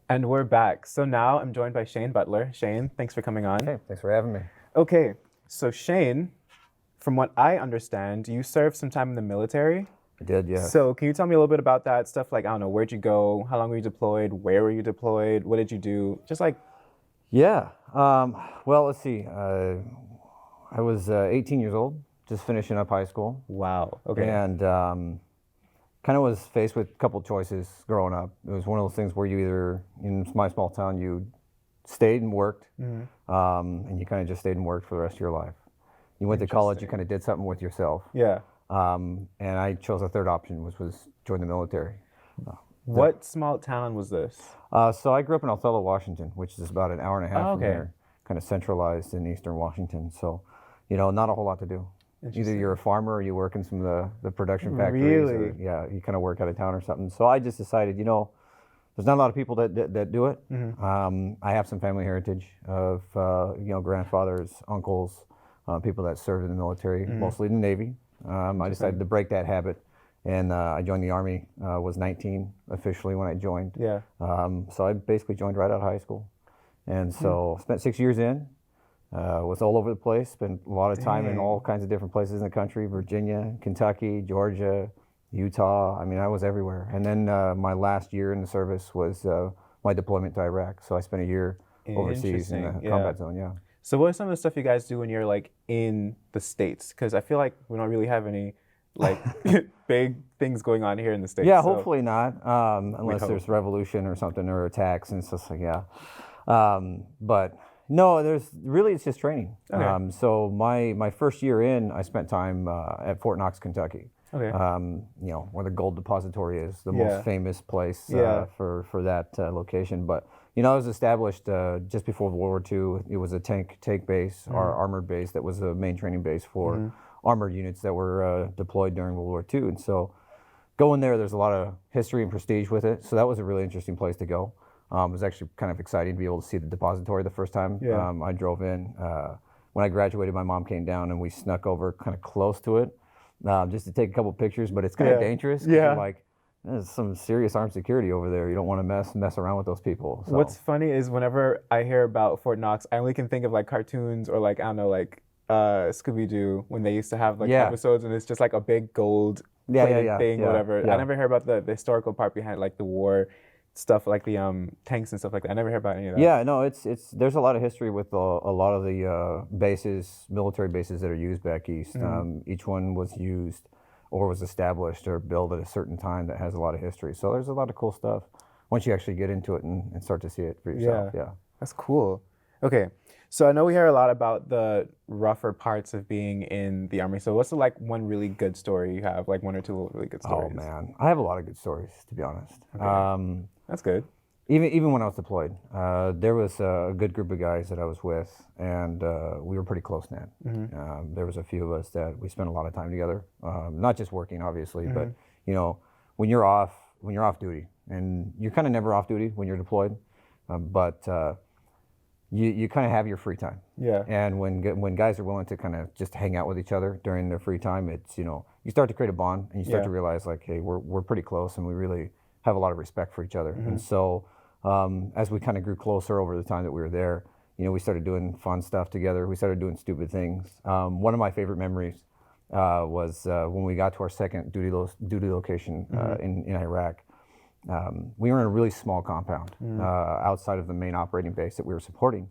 And we're back. So now I'm joined by Shane Butler. Shane, thanks for coming on. Hey, thanks for having me. Okay, so Shane, from what I understand, you served some time in the military. I did, yes. So can you tell me a little bit about that stuff? Like, I don't know, where'd you go? How long were you deployed? Where were you deployed? What did you do? Just like, Yeah. Well, let's see. I was 18 years old, just finishing up high school, wow. Okay. and kind of was faced with a couple choices growing up. It was one of those things where you either, in my small town, you stayed and worked, and you kind of just stayed and worked for the rest of your life. You went to college, you kind of did something with yourself. Yeah. And I chose a third option, which was join the military. What small town was this? So I grew up in Othello, Washington, which is about an hour and a half Oh, from okay. here, kind of centralized in eastern Washington. So, not a whole lot to do. Either you're a farmer or you work in some of the production factories. Or, Really? yeah, you kind of work out of town or something. So I just decided, there's not a lot of people that do it. I have some family heritage of, grandfathers, uncles, people that served in the military, mostly the Navy. I decided to break that habit. And I joined the Army, was 19 officially when I joined. Yeah. So I basically joined right out of high school. And so spent 6 years in, was all over the place, spent a lot of time in all kinds of different places in the country, Virginia, Kentucky, Georgia, Utah. I mean, I was everywhere. And then my last year in the service was my deployment to Iraq. So I spent a year overseas in the Interesting, yeah. combat zone, yeah. So what are some of the stuff you guys do when you're like in the States? Because I feel like we don't really have any like big things going on here in the States. Yeah, so. hopefully not, unless hope. there's revolution or something or attacks and stuff like but no, it's just training. Okay. So my first year in, I spent time at Fort Knox, Kentucky. Okay. Where the gold depository is, the Yeah. most famous place Yeah. for that location. But it was established just before World War II. It was a tank base, our armored base that was the main training base for armored units that were deployed during World War II. And so going there's a lot of history and prestige with it. So that was a really interesting place to go. It was actually kind of exciting to be able to see the depository the first time. Yeah. I drove in. When I graduated, my mom came down and we snuck over kind of close to it just to take a couple pictures, but it's kind of dangerous. 'Cause Yeah. you're like, there's some serious armed security over there. You don't want to mess around with those people. So. What's funny is whenever I hear about Fort Knox, I only can think of like cartoons or like, I don't know, like Scooby-Doo when they used to have like episodes and it's just like a big gold plated thing, whatever. Yeah. I never heard about the historical part behind like the war stuff, like the tanks and stuff like that. I never heard about any of that. Yeah, no, it's there's a lot of history with a lot of the military bases that are used back east. Each one was used or was established or built at a certain time that has a lot of history. So there's a lot of cool stuff once you actually get into it and start to see it for yourself. Yeah. That's cool. Okay, so I know we hear a lot about the rougher parts of being in the Army. So what's the like one really good story you have? Like one or two really good stories? Oh man, I have a lot of good stories, to be honest. Okay. That's good. Even when I was deployed, there was a good group of guys that I was with, and we were pretty close knit. There was a few of us that we spent a lot of time together, not just working, obviously, but when you're off duty, and you're kind of never off duty when you're deployed, but you kind of have your free time. Yeah. And when guys are willing to kind of just hang out with each other during their free time, it's you start to create a bond, and you start to realize like, hey, we're pretty close, and we really have a lot of respect for each other. And so as we kind of grew closer over the time that we were there, we started doing fun stuff together. We started doing stupid things. One of my favorite memories was when we got to our second duty location in Iraq. We were in a really small compound outside of the main operating base that we were supporting.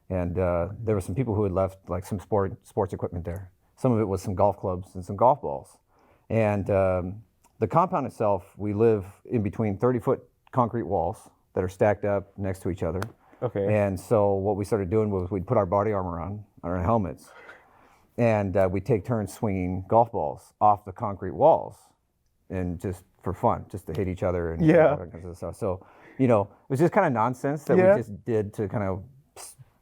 And there were some people who had left like some sports equipment there. Some of it was some golf clubs and some golf balls. And the compound itself, we live in between 30-foot concrete walls that are stacked up next to each other. Okay. And so what we started doing was we'd put our body armor on our helmets, and we'd take turns swinging golf balls off the concrete walls, and just for fun, just to hit each other and all that kinds of stuff. So, it was just kind of nonsense that we just did to kind of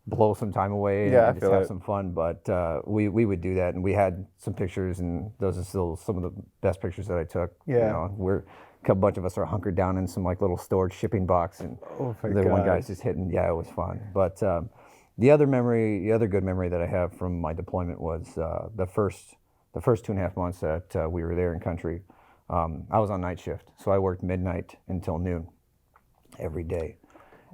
blow some time away and just have some fun. But we would do that, and we had some pictures, and those are still some of the best pictures that I took. Yeah. A bunch of us are hunkered down in some like little storage shipping box, and one guy's just hitting. Yeah, it was fun. But the other good memory that I have from my deployment was the first 2.5 months that we were there in country. I was on night shift, so I worked midnight until noon every day.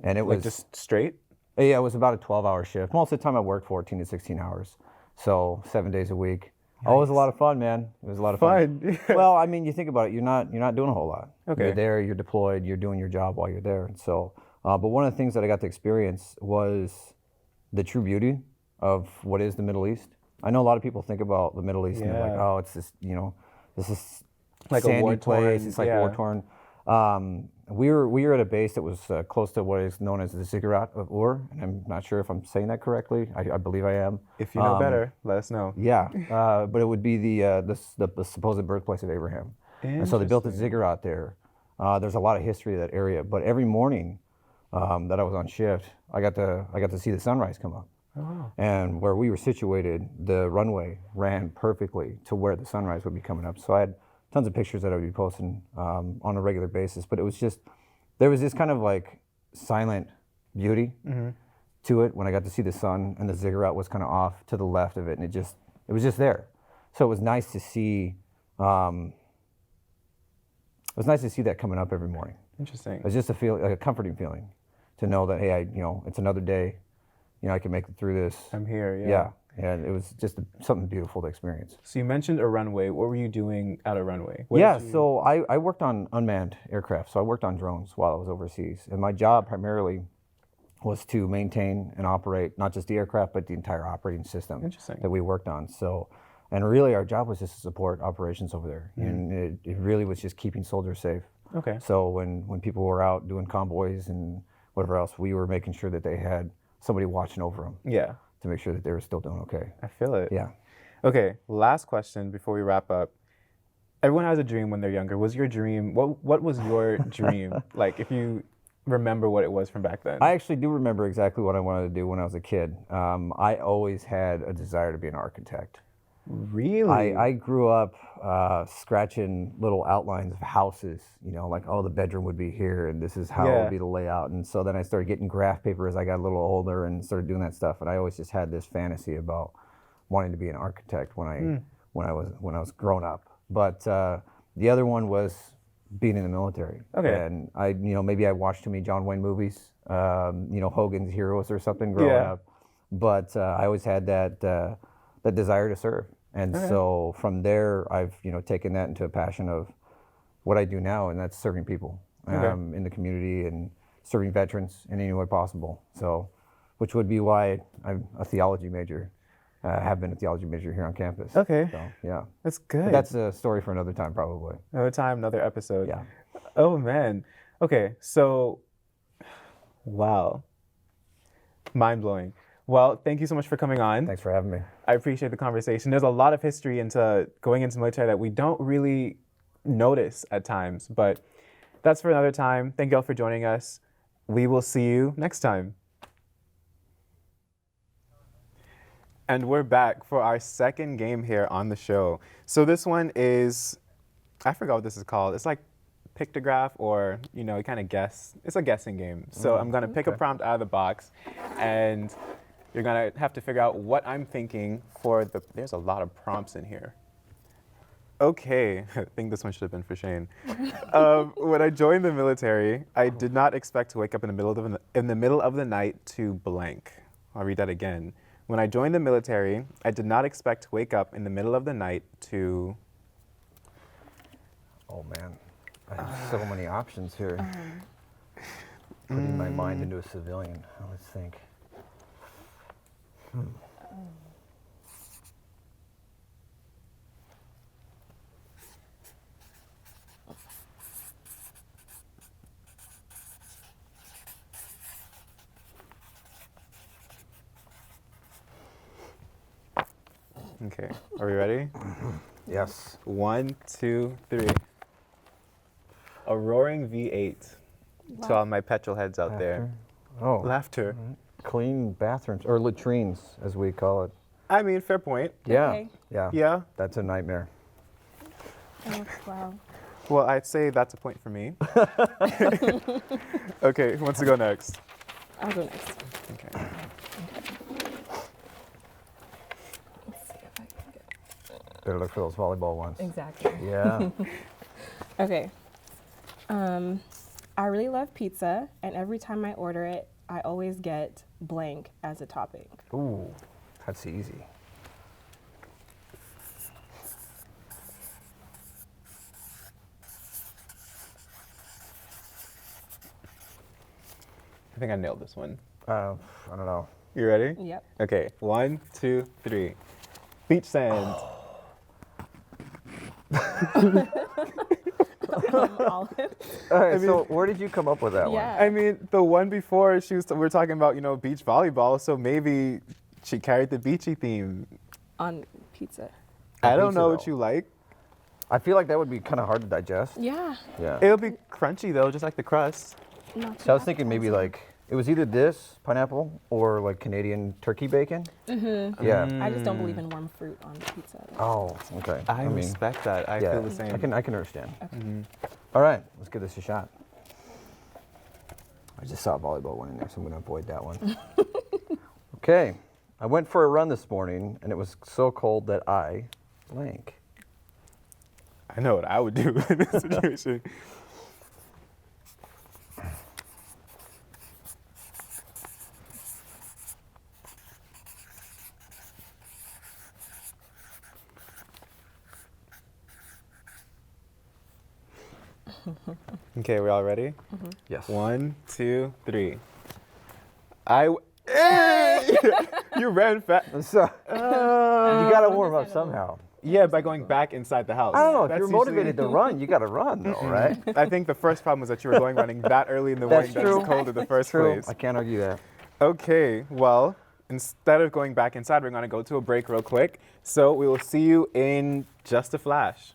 And it like was just straight? Yeah, it was about a 12-hour shift. Most of the time I worked 14 to 16 hours. So 7 days a week. Nice. Oh, it was a lot of fun, man. It was a lot of fun. Well, I mean, you think about it, you're not doing a whole lot. Okay. You're there, you're deployed, you're doing your job while you're there. And so, but one of the things that I got to experience was the true beauty of what is the Middle East. I know a lot of people think about the Middle East and they're like, oh, it's this, this is like sandy a war-torn place. It's like war-torn. We were at a base that was close to what is known as the Ziggurat of Ur, and I'm not sure if I'm saying that correctly. I believe I am. If you know better, let us know. Yeah, but it would be the supposed birthplace of Abraham, and so they built a Ziggurat there. There's a lot of history of that area, but every morning that I was on shift, I got to see the sunrise come up. Oh. And where we were situated, the runway ran perfectly to where the sunrise would be coming up. So I had tons of pictures that I would be posting on a regular basis, but it was just, there was this kind of like silent beauty to it when I got to see the sun, and the Ziggurat was kind of off to the left of it, and it was just there. So it was nice to see, that coming up every morning. Interesting. It was just like a comforting feeling to know that, hey, it's another day, I can make it through this. I'm here, yeah. Yeah. And it was just something beautiful to experience. So you mentioned a runway. What were you doing at a runway? So I worked on unmanned aircraft. So I worked on drones while I was overseas. And my job primarily was to maintain and operate not just the aircraft, but the entire operating system that we worked on. So, and really our job was just to support operations over there. And it really was just keeping soldiers safe. Okay. So when people were out doing convoys and whatever else, we were making sure that they had somebody watching over them. Yeah. To make sure that they were still doing okay. I feel it. Yeah. Okay, last question before we wrap up. Everyone has a dream when they're younger. Was your dream, what was your dream? Like, if you remember what it was from back then. I actually do remember exactly what I wanted to do when I was a kid. I always had a desire to be an architect. Really? I grew up scratching little outlines of houses, like, oh, the bedroom would be here and this is how it would be the layout. And so then I started getting graph paper as I got a little older and started doing that stuff. And I always just had this fantasy about wanting to be an architect when I was growing up. But the other one was being in the military. Okay. And maybe I watched too many John Wayne movies, Hogan's Heroes or something growing up. But I always had that desire to serve. And so from there, I've taken that into a passion of what I do now, and that's serving people in the community and serving veterans in any way possible. So, which would be why I'm a theology major, have been a theology major here on campus. Okay. So, yeah. That's good. But that's a story for another time, probably. Another time, another episode. Yeah. Oh, man. Okay, so, wow. Mind-blowing. Well, thank you so much for coming on. Thanks for having me. I appreciate the conversation. There's a lot of history into going into military that we don't really notice at times, but that's for another time. Thank you all for joining us. We will see you next time. And we're back for our second game here on the show. So this one is, I forgot what this is called. It's like pictograph, or, you kind of guess. It's a guessing game. So I'm going to pick a prompt out of the box, and you're going to have to figure out what I'm thinking for there's a lot of prompts in here. Okay, I think this one should have been for Shane. When I joined the military, I did not expect to wake up in the middle of the night to blank. I'll read that again. When I joined the military, I did not expect to wake up in the middle of the night to... Oh man, I have so many options here. Putting my mind into a civilian, let's think. Okay, are we ready? Yes. 1, 2, 3. A roaring V8. Wow. To all my petrol heads out there. Oh. Laughter. Clean bathrooms, or latrines, as we call it. I mean, fair point. Yeah. Okay. Yeah. That's a nightmare. Oh, wow. Well, I'd say that's a point for me. Okay, who wants to go next? I'll go next. Okay. Let's see if I can get... Better look for those volleyball ones. Exactly. Yeah. Okay. I really love pizza, and every time I order it, I always get blank as a topping. Ooh, that's easy. I think I nailed this one. I don't know. You ready? Yep. Okay, 1, 2, 3. Beach sand. Olive. All right, so where did you come up with that Yeah. I mean, the one before we were talking about, beach volleyball, so maybe she carried the beachy theme. On pizza. I don't pizza, know what though. you like. one? I feel like that would be kind of hard to digest. Yeah. Yeah. It'll be crunchy though, just like the crust. Not So I was too thinking maybe appetizing. like it was either this pineapple or like Canadian turkey bacon. Mm-hmm. Yeah. I just don't believe in warm fruit on pizza. Though. Oh, okay. I mean, respect that. I yeah, feel the same. I can understand. Okay. All right, let's give this a shot. I just saw a volleyball one in there, so I'm going to avoid that one. Okay, I went for a run this morning, and it was so cold that I blank. I know what I would do in this situation. Okay, we all ready? Yes. 1, 2, 3. Hey! You ran fast. So, you got to warm up somehow. Yeah, by going back inside the house. I don't know, if That's you're usually- motivated to run, you got to run though, right? I think the first problem was that you were running that early in the That's morning that true. it's cold in the first True, place. I can't argue that. Okay, well, instead of going back inside, we're going to go to a break real quick. So we will see you in just a flash.